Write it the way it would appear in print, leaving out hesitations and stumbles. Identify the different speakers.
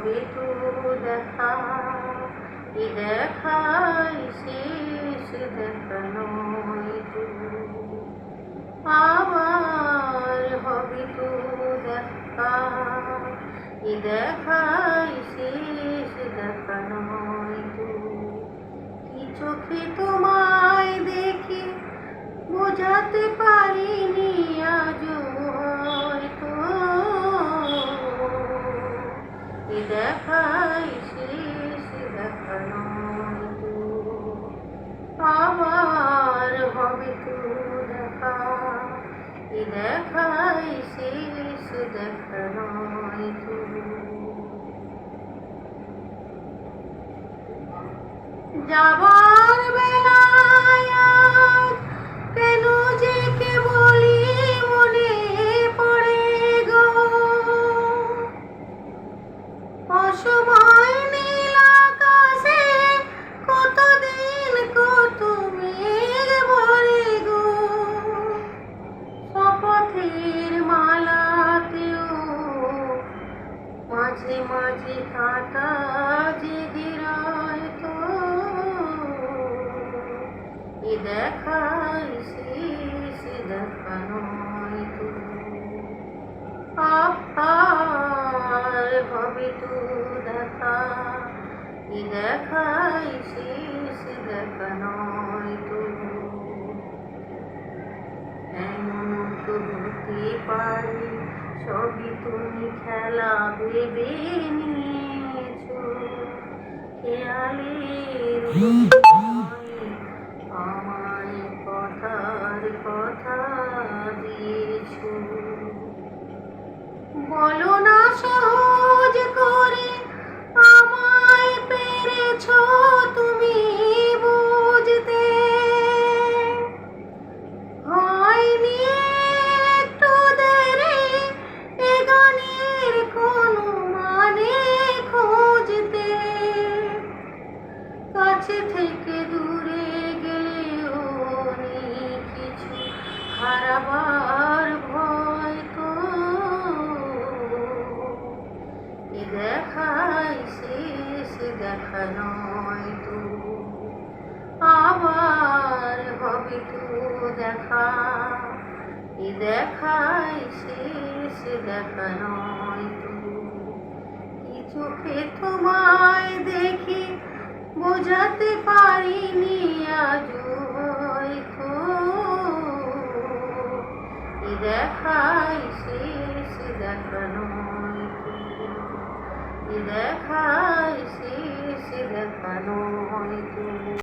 Speaker 1: হবে তো দেখা, এ দেখাই শেষ দেখা নয় তো। আবার হবে তো দেখা, এ দেখাই শেষ দেখা নয় তো। কি চোখে তোমায় দেখে বোঝাতে পারিনি আজও হয়তো, এ দেখাই শেষ দেখা নয় তো। আবার হবে তো দেখা, এ দেখাই শেষ দেখা নয় তো। যাবার বেলায় আজ কেন যে কেবলই মনে পড়ে গো, অসময় নীল আকাশে কতদিন কত মেঘ ভরে গো। শপথের মালাতেও মাঝে মাঝে কাঁটা জেগে রয় তো, এ দেখাই শেষ দেখা নয় তো। আবার হবে তো দেখা, এ দেখাই শেষ দেখা নয় তো। এমন তো হতে পারে সবই তুমি খেলা ভেবে নিয়েছো, খেয়ালের আমায় কথার কথা দিয়েছো। বলো না সহজ করে আমায় পেরেছো তুমি বুঝতে, হয়নি একটু দেরি এ গানের কোনো মানে খুঁজতে। কাছে থেকে দূরে গেলেও নেই কিছু হারাবার ভয় তো, এ দেখাই শেষ দেখা নয় তো। আবার হবে তো দেখা, এ দেখাই শেষ দেখা নয় তো। কি চোখে তোমায় দেখি বোঝাতে পারিনি আজও হয়তো, এ দেখাই শেষ দেখা নয় তো। এ দেখাই শেষ দেখা নয় তো।